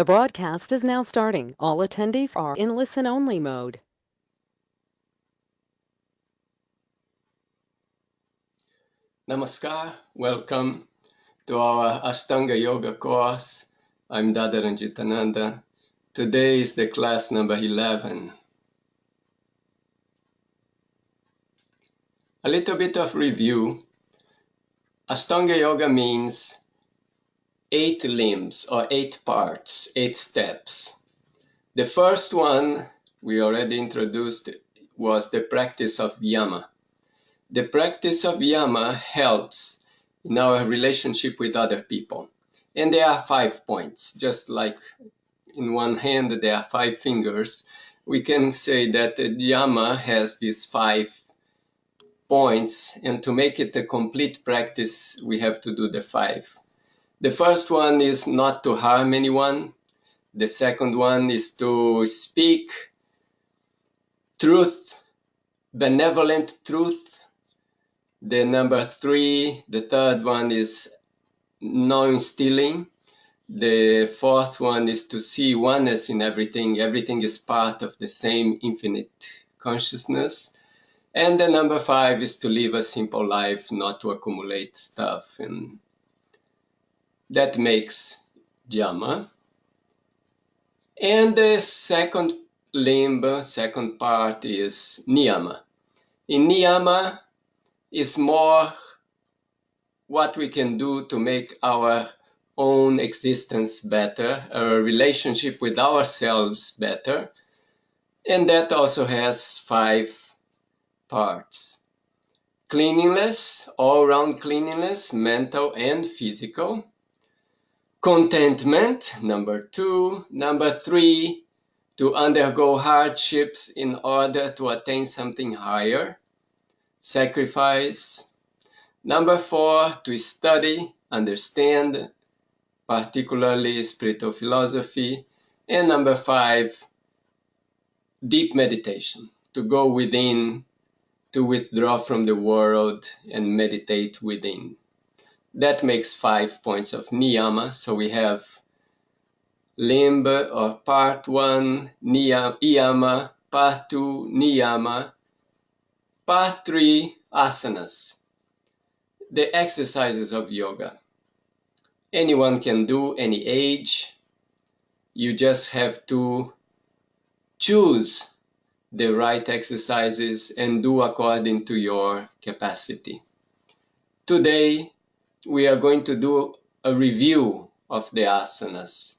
The broadcast is now starting. All attendees are in listen-only mode. Namaskar, welcome to our Ashtanga Yoga course. I'm Dada Ranjitananda. Today is the class number 11. A little bit of review. Ashtanga Yoga means 8 limbs or 8 parts, 8 steps. The first one we already introduced was the practice of yama. The practice of yama helps in our relationship with other people. And there are 5 points, just like in one hand there are 5 fingers. We can say that the yama has these 5 points, and to make it a complete practice, we have to do the 5. The first one is not to harm anyone. The second one is to speak truth, benevolent truth. The number 3, the third one is non-stealing. The fourth one is to see oneness in everything. Everything is part of the same infinite consciousness. And the number 5 is to live a simple life, not to accumulate stuff. And that makes yama. And the second limb, second part is niyama. In niyama is more what we can do to make our own existence better, our relationship with ourselves better. And that also has 5 parts. Cleanliness, all-round cleanliness, mental and physical. Contentment, number 2. Number 3, to undergo hardships in order to attain something higher. Sacrifice. Number 4, to study, understand, particularly spiritual philosophy. And number 5, deep meditation, to go within, to withdraw from the world and meditate within. That makes 5 points of niyama. So we have limb or part 1, yama, part 2, niyama, part 3, asanas, the exercises of yoga. Anyone can do, any age. You just have to choose the right exercises and do according to your capacity. Today, we are going to do a review of the asanas.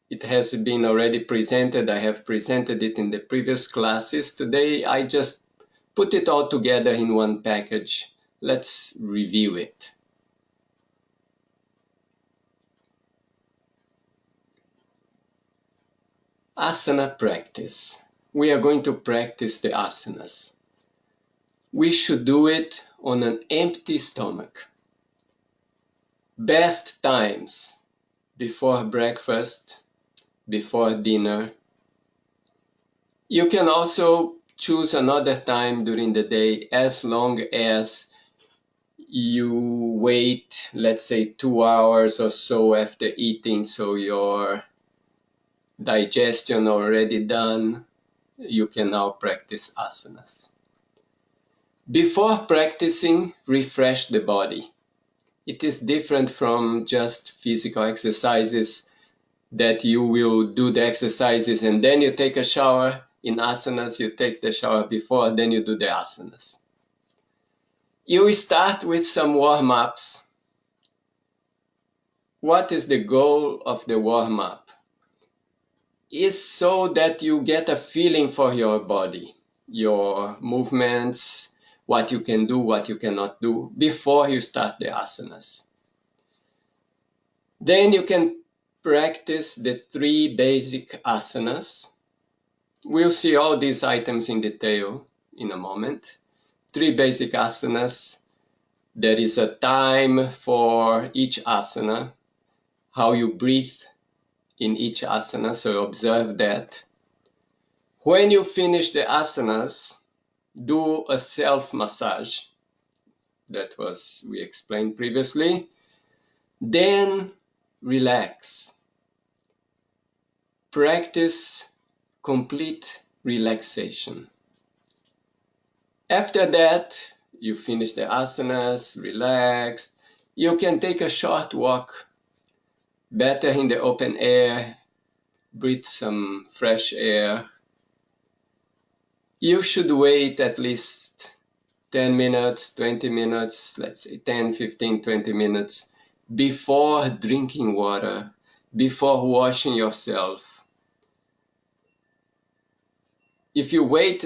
It has been already presented. I have presented it in the previous classes. Today, I just put it all together in one package. Let's review it. Asana practice. We are going to practice the asanas. We should do it on an empty stomach. Best times: before breakfast, before dinner. You can also choose another time during the day, as long as you wait, let's say 2 hours or so after eating, so your digestion already done. You can now practice asanas. Before practicing, refresh the body. It is different from just physical exercises, that you will do the exercises and then you take a shower. In asanas, you take the shower before, then you do the asanas. You start with some warm-ups. What is the goal of the warm-up? Is so that you get a feeling for your body, your movements, what you can do, what you cannot do, before you start the asanas. Then you can practice the 3 basic asanas. We'll see all these items in detail in a moment. 3 basic asanas. There is a time for each asana, how you breathe in each asana, so observe that. When you finish the asanas, do a self-massage. That was, we explained previously. Then relax. practice complete relaxation. After that, you finish the asanas, relaxed. You can take a short walk, better in the open air, breathe some fresh air. You should wait at least 10 minutes, 20 minutes, let's say 10, 15, 20 minutes before drinking water, before washing yourself. If you wait,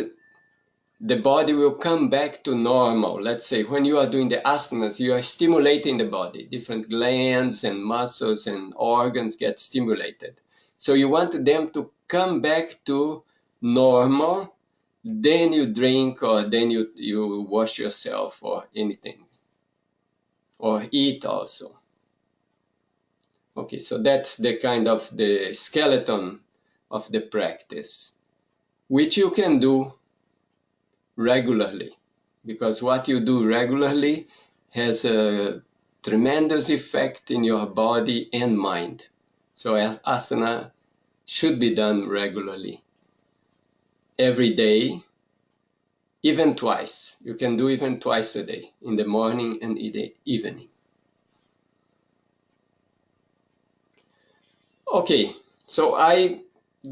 the body will come back to normal. Let's say when you are doing the asanas, you are stimulating the body. Different glands and muscles and organs get stimulated. So you want them to come back to normal. Then you drink, or then you wash yourself, or anything, or eat also. Okay, so that's the kind of the skeleton of the practice, which you can do regularly, because what you do regularly has a tremendous effect in your body and mind. So asana should be done regularly, every day, even twice. You can do even twice a day, in the morning and in the evening. Okay, so I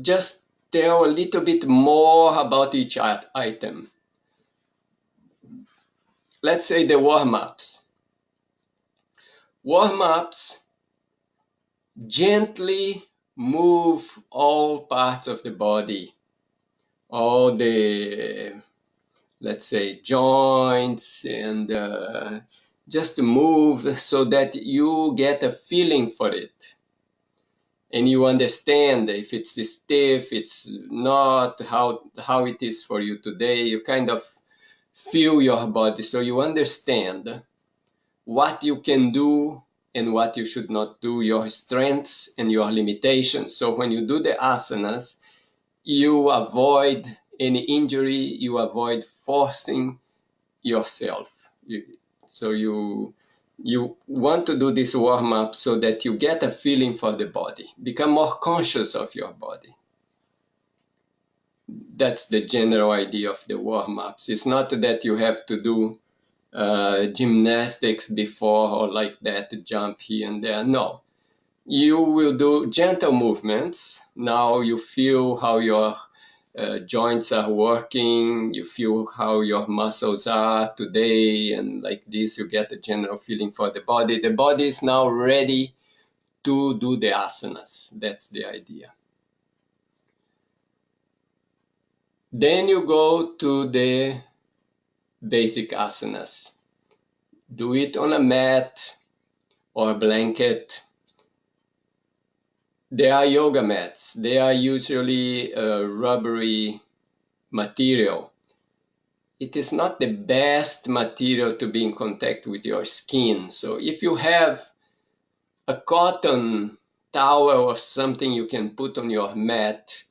just tell a little bit more about each item. Let's say the warm-ups. Warm-ups gently move all parts of the body, all the, let's say, joints, and just move so that you get a feeling for it. And you understand if it's stiff, it's not, how it is for you today. You kind of feel your body, so you understand what you can do and what you should not do, your strengths and your limitations. So when you do the asanas, you avoid any injury, you avoid forcing yourself. So you want to do this warm-up so that you get a feeling for the body, become more conscious of your body. That's the general idea of the warm-ups. It's not that you have to do gymnastics before, or like that, jump here and there. No, you will do gentle movements. Now you feel how your joints are working, you feel how your muscles are today, and like this you get a general feeling for the body. The body is now ready to do the asanas. That's the idea. Then you go to the basic asanas. Do it on a mat or a blanket. There are yoga mats. They are usually rubbery material. It is not the best material to be in contact with your skin. So if you have a cotton towel or something you can put on your mat,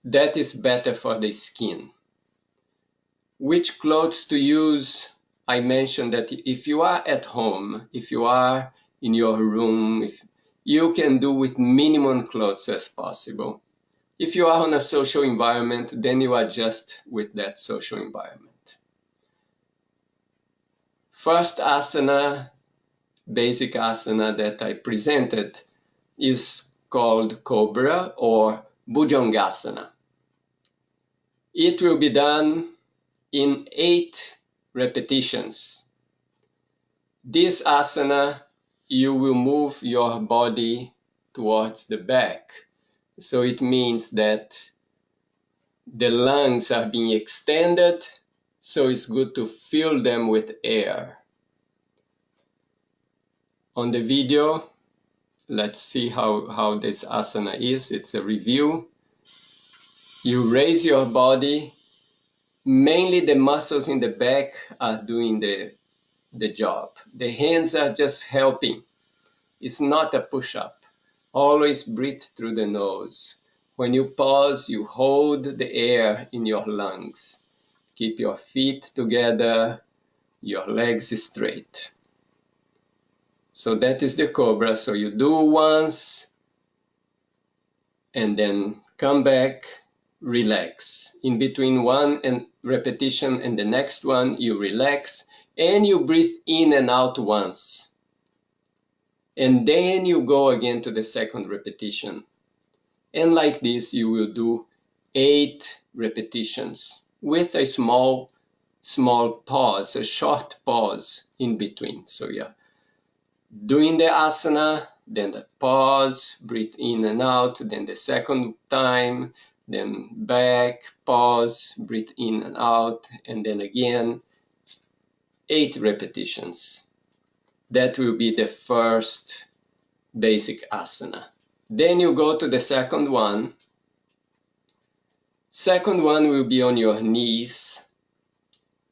that is better for the skin. Which clothes to use? I mentioned that if you are at home, if you are in your room, you can do with minimum clothes as possible. If you are on a social environment, then you adjust with that social environment. First asana, basic asana that I presented, is called Cobra or Bhujangasana. It will be done in 8 repetitions. This asana, you will move your body towards the back. So it means that the lungs are being extended, so it's good to fill them with air. On the video, let's see how this asana is. It's a review. You raise your body. Mainly the muscles in the back are doing the job. The hands are just helping. It's not a push-up. Always breathe through the nose. When you pause, you hold the air in your lungs. Keep your feet together, your legs straight. So that is the cobra. So you do once, and then come back, relax. In between one repetition and the next one, you relax and you breathe in and out once. And then you go again to the second repetition. And like this, you will do 8 repetitions with a small pause, a short pause in between. So yeah, doing the asana, then the pause, breathe in and out, then the second time, then back, pause, breathe in and out, and then again, 8 repetitions. That will be the first basic asana. Then you go to the second one. Second one will be on your knees.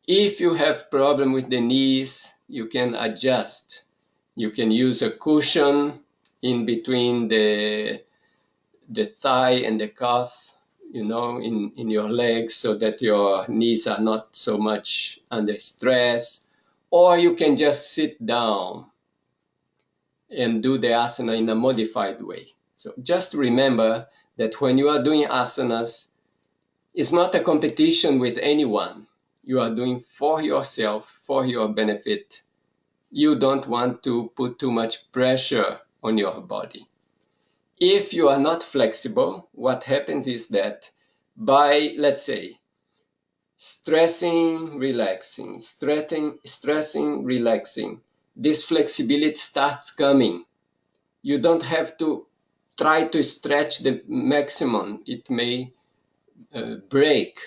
If you have problem with the knees, you can adjust. You can use a cushion in between the thigh and the calf, in your legs, so that your knees are not so much under stress. Or you can just sit down and do the asana in a modified way. So just remember that when you are doing asanas, it's not a competition with anyone. You are doing for yourself, for your benefit. You don't want to put too much pressure on your body. If you are not flexible, what happens is that by, let's say, stressing, relaxing, stressing, relaxing, this flexibility starts coming. You don't have to try to stretch the maximum. It may break.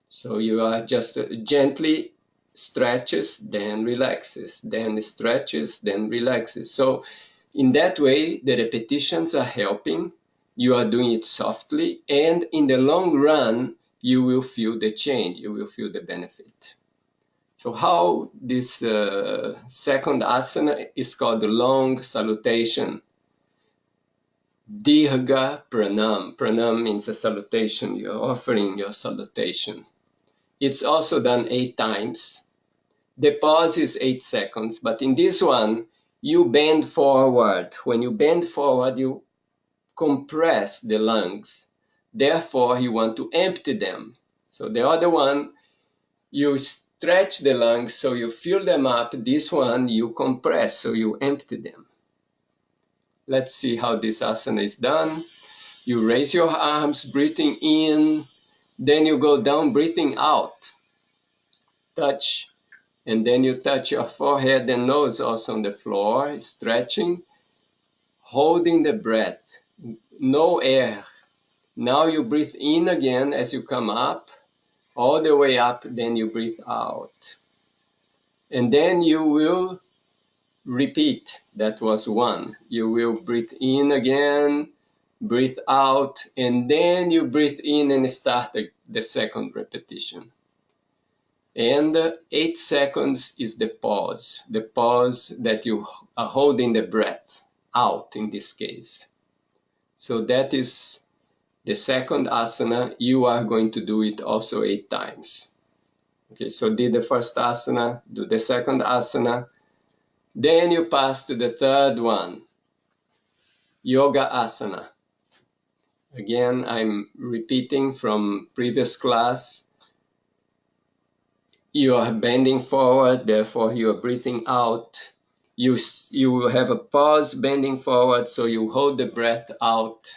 So you are just gently stretches, then relaxes, then stretches, then relaxes. So in that way, the repetitions are helping. You are doing it softly, and in the long run, you will feel the change. You will feel the benefit. So how this second asana is called the long salutation. Dirga pranam. Pranam means a salutation. You're offering your salutation. It's also done 8 times. The pause is 8 seconds, but in this one, you bend forward. When you bend forward, you compress the lungs. Therefore, you want to empty them. So the other one, you stretch the lungs so you fill them up. This one, you compress so you empty them. Let's see how this asana is done. You raise your arms, breathing in. Then you go down, breathing out. Touch. And then you touch your forehead and nose also on the floor, stretching, holding the breath, no air. Now you breathe in again as you come up, all the way up, then you breathe out. And then you will repeat. That was 1. You will breathe in again, breathe out, and then you breathe in and start the second repetition. And 8 seconds is the pause that you are holding the breath out in this case. So that is the second asana. You are going to do it also 8 times. Okay, so did the first asana, do the second asana. Then you pass to the third one, yoga asana. Again, I'm repeating from previous class. You are bending forward, therefore you are breathing out. You will have a pause bending forward, so you hold the breath out.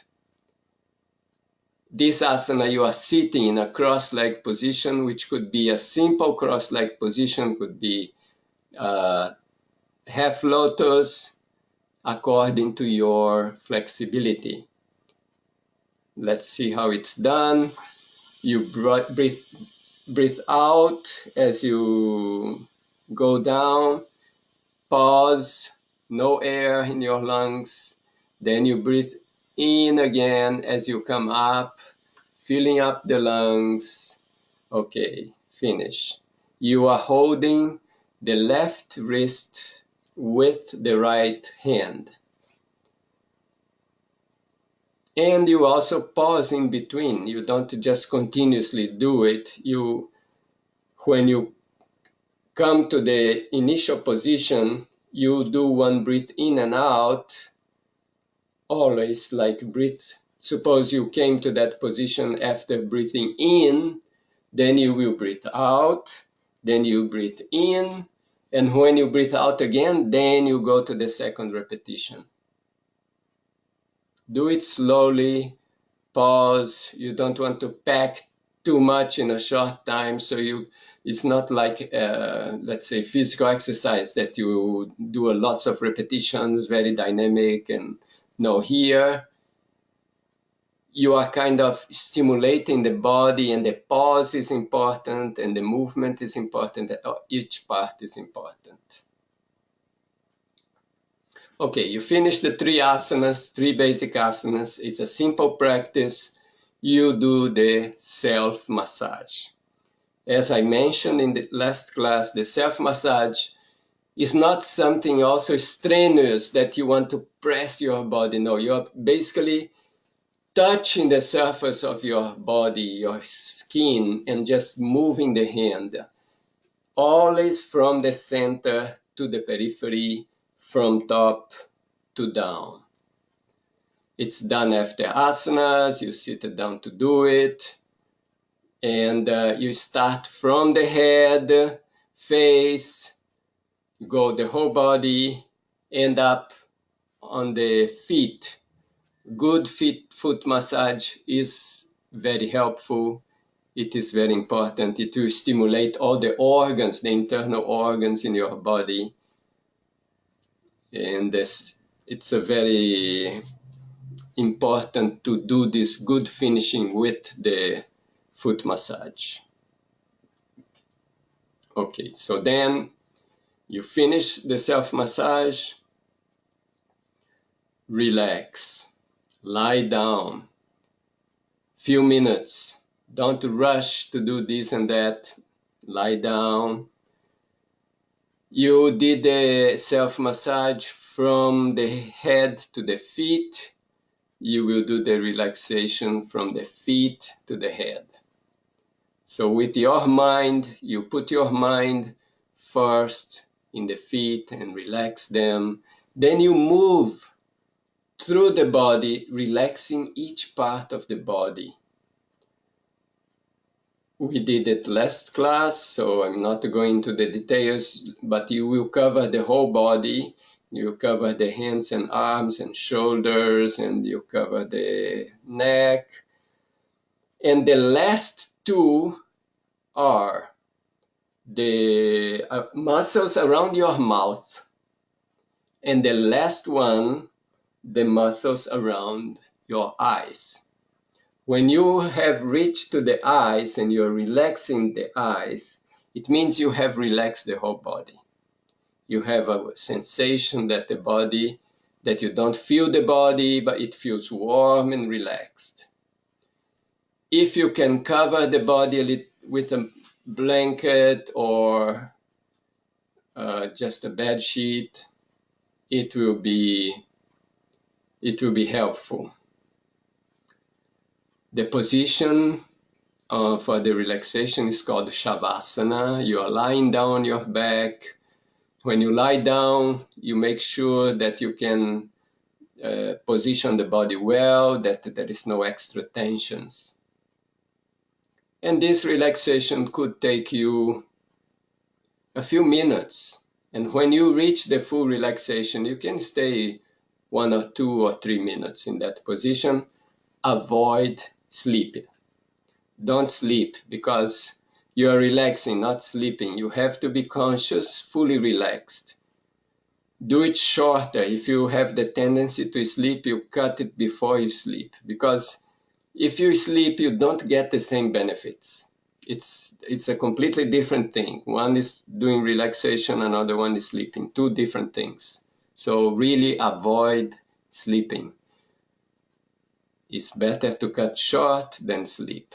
This asana, you are sitting in a cross-leg position, which could be a simple cross-leg position, could be half lotus, according to your flexibility. Let's see how it's done. You breathe out as you go down. Pause, no air in your lungs. Then you breathe in again as you come up, filling up the lungs. Okay, finish. You are holding the left wrist with the right hand. And you also pause in between. You don't just continuously do it. When you come to the initial position, you do one breath in and out, always like breathe suppose you came to that position after breathing in, then you will breathe out, then you breathe in, and when you breathe out again, then you go to the second repetition. Do it slowly, pause. You don't want to pack too much in a short time, so it's not like let's say physical exercise that you do lots of repetitions, very dynamic. And no, here you are kind of stimulating the body, and the pause is important, and the movement is important. Each part is important. Okay, you finish the three asanas, three basic asanas. It's a simple practice. You do the self-massage. As I mentioned in the last class, the self-massage is not something also strenuous that you want to press your body. No, you're basically touching the surface of your body, your skin, and just moving the hand. Always from the center to the periphery, from top to down. It's done after asanas, you sit down to do it, and you start from the head, face, go the whole body, end up on the feet. Good foot massage is very helpful. It is very important. It will stimulate all the organs, the internal organs in your body. And it's a very important to do this good finishing with the foot massage. Okay, so then you finish the self-massage, relax, lie down, few minutes. Don't rush to do this and that. Lie down. You did the self-massage from the head to the feet. You will do the relaxation from the feet to the head. So with your mind, you put your mind first in the feet and relax them. Then you move through the body, relaxing each part of the body. We did it last class, so I'm not going into the details, but you will cover the whole body. You cover the hands and arms and shoulders, and you cover the neck. And the last two are the muscles around your mouth, and the last one, the muscles around your eyes. When you have reached to the eyes and you're relaxing the eyes, it means you have relaxed the whole body. You have a sensation that that you don't feel the body, but it feels warm and relaxed. If you can cover the body with a blanket or just a bed sheet, it will be helpful. The position for the relaxation is called Shavasana. You are lying down on your back. When you lie down, you make sure that you can position the body well, that there is no extra tensions. And this relaxation could take you a few minutes. And when you reach the full relaxation, you can stay 1 or 2 or 3 minutes in that position. Avoid sleeping. Don't sleep because you are relaxing, not sleeping. You have to be conscious, fully relaxed. Do it shorter. If you have the tendency to sleep, you cut it before you sleep, because if you sleep, you don't get the same benefits. It's a completely different thing. One is doing relaxation, another one is sleeping. Two different things. So really avoid sleeping. It's better to cut short than sleep.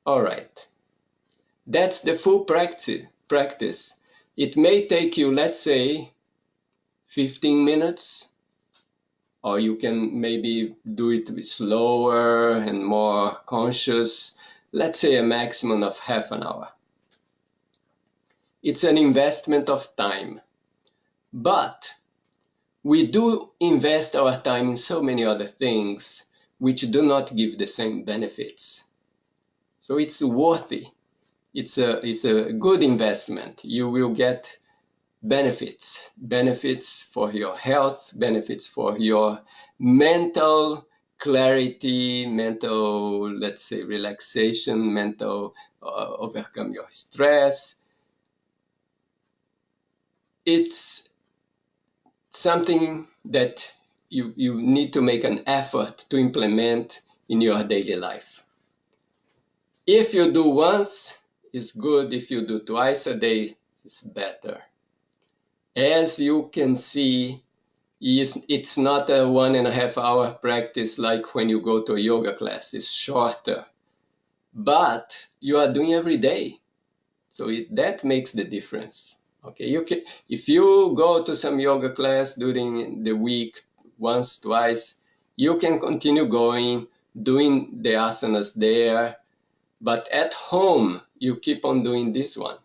All right. That's the full practice. It may take you, let's say, 15 minutes, or you can maybe do it slower and more conscious. Let's say a maximum of half an hour. It's an investment of time, but we do invest our time in so many other things. which do not give the same benefits. So it's worthy. It's a good investment. You will get benefits for your health, benefits for your mental clarity, mental, let's say, relaxation, mental overcome your stress. It's something that you need to make an effort to implement in your daily life. If you do once, it's good. If you do twice a day, it's better. As you can see, it's not a 1.5 hour practice like when you go to a yoga class. It's shorter, but you are doing every day. So that makes the difference. Okay, if you go to some yoga class during the week, once, twice, you can continue going, doing the asanas there, but at home, you keep on doing this one.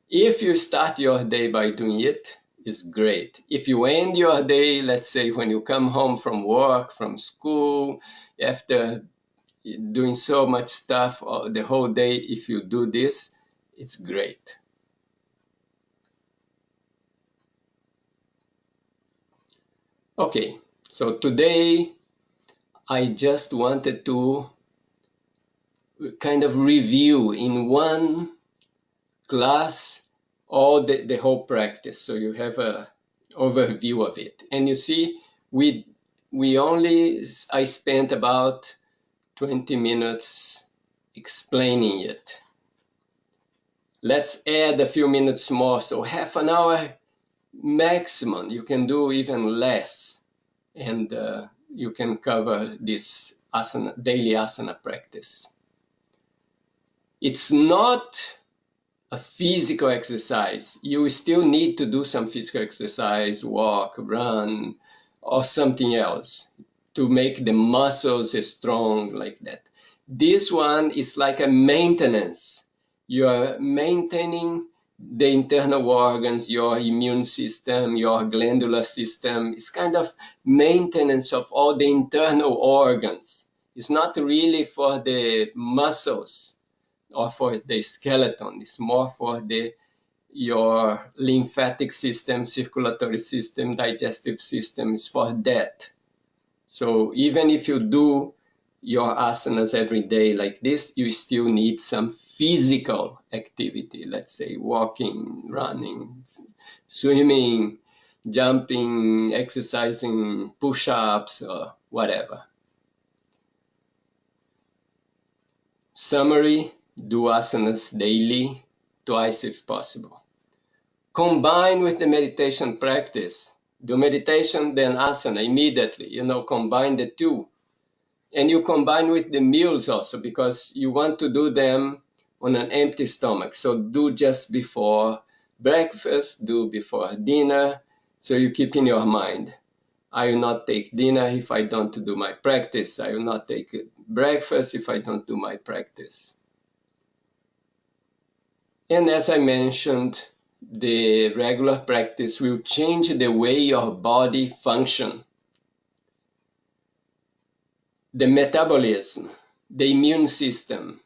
If you start your day by doing it, it's great. If you end your day, let's say when you come home from work, from school, after doing so much stuff the whole day, if you do this, it's great. Okay, so today I just wanted to kind of review in one class all the whole practice, so you have a overview of it. And you see, I spent about 20 minutes explaining it. Let's add a few minutes more, so half an hour maximum. You can do even less, and you can cover this daily asana practice. It's not a physical exercise. You still need to do some physical exercise, walk, run, or something else to make the muscles strong like that. This one is like a maintenance. You are maintaining the internal organs, your immune system, your glandular system. It's kind of maintenance of all the internal organs. It's not really for the muscles or for the skeleton. It's more for your lymphatic system, circulatory system, digestive system. Is for that. So even if you do your asanas every day like this, you still need some physical activity. Let's say walking, running, swimming, jumping, exercising, push-ups, or whatever. Summary: do asanas daily, twice if possible. Combine with the meditation practice. Do meditation, then asana immediately. Combine the two. And you combine with the meals also, because you want to do them on an empty stomach. So do just before breakfast, do before dinner. So you keep in your mind, I will not take dinner if I don't do my practice. I will not take breakfast if I don't do my practice. And as I mentioned, the regular practice will change the way your body functions. The metabolism, the immune system,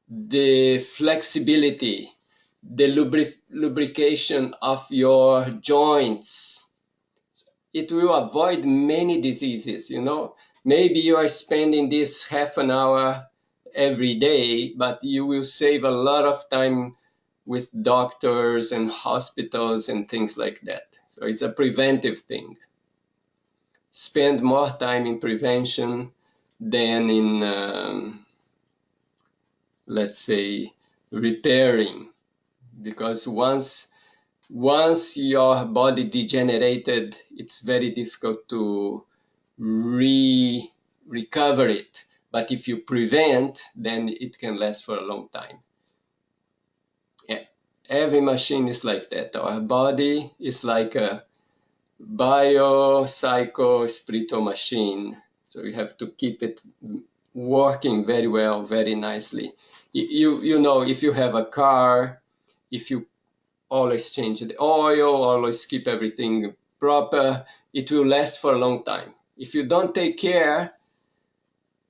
the flexibility, the lubrication of your joints. It will avoid many diseases. Maybe you are spending this half an hour every day, but you will save a lot of time with doctors and hospitals and things like that. So it's a preventive thing. Spend more time in prevention than in, let's say, repairing. Because once your body degenerated, it's very difficult to recover it. But if you prevent, then it can last for a long time. Every machine is like that. Our body is like a bio-psycho-spiritual machine. So you have to keep it working very well, very nicely. If you have a car, if you always change the oil, always keep everything proper, it will last for a long time. If you don't take care,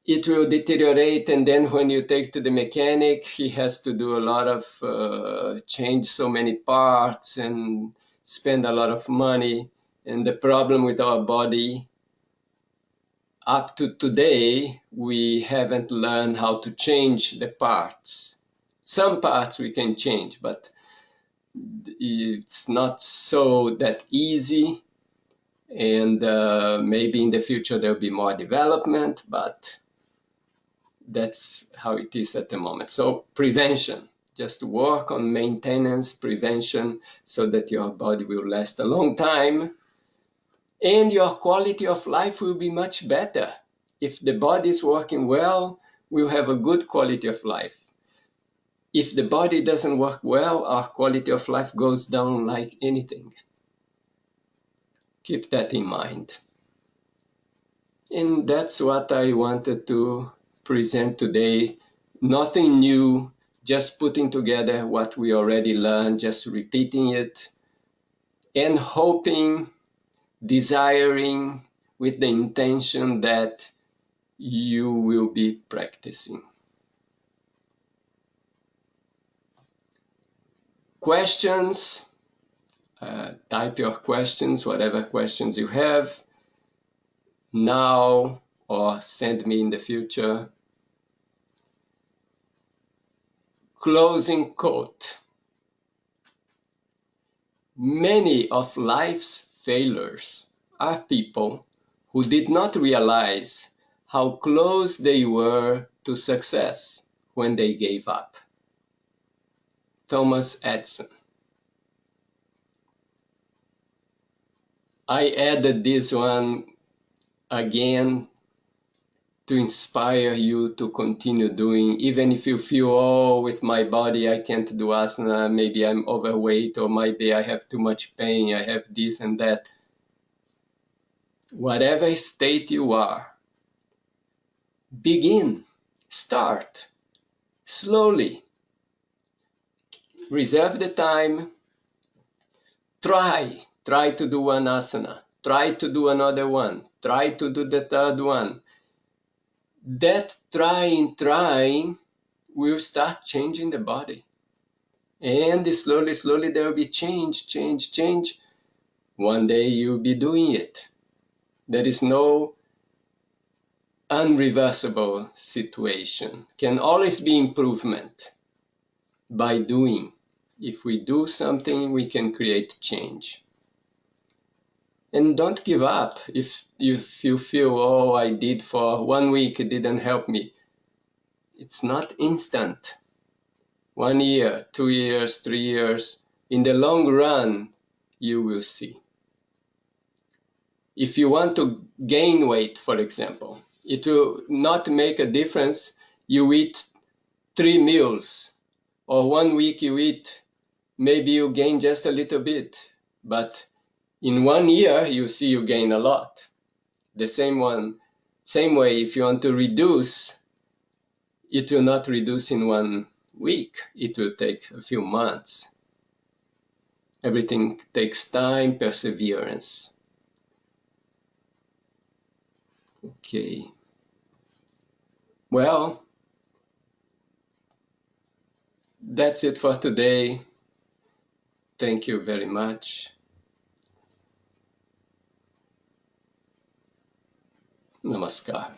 it will deteriorate, and then when you take to the mechanic, he has to do a lot of change so many parts and spend a lot of money. And the problem with our body, up to today, we haven't learned how to change the parts. Some parts we can change, but it's not so that easy. And maybe in the future there'll be more development, but that's how it is at the moment. So prevention, just work on maintenance, prevention, so that your body will last a long time and your quality of life will be much better. If the body is working well, we'll have a good quality of life. If the body doesn't work well, our quality of life goes down like anything. Keep that in mind. And that's what I wanted to present today. Nothing new, just putting together what we already learned, just repeating it, and hoping, desiring, with the intention that you will be practicing. Questions, type your questions, whatever questions you have, now or send me in the future. Closing quote. Many of life's failures are people who did not realize how close they were to success when they gave up. Thomas Edison. I added this one again to inspire you to continue doing, even if you feel, oh, with my body I can't do asana, maybe I'm overweight, or maybe I have too much pain, I have this and that. Whatever state you are, begin, start, slowly. Reserve the time, try to do one asana, try to do another one, try to do the third one. That trying will start changing the body. And slowly there will be change. One day you'll be doing it. There is no unreversible situation. Can always be improvement by doing. If we do something, we can create change. And don't give up. If you feel, oh, I did for 1 week, it didn't help me. It's not instant. 1 year, 2 years, 3 years. In the long run, you will see. If you want to gain weight, for example, it will not make a difference. You eat 3 meals, or 1 week you eat, maybe you gain just a little bit, but in 1 year, you see you gain a lot. The same way, if you want to reduce, it will not reduce in 1 week. It will take a few months. Everything takes time, perseverance. Okay. Well, that's it for today. Thank you very much. Namaskar.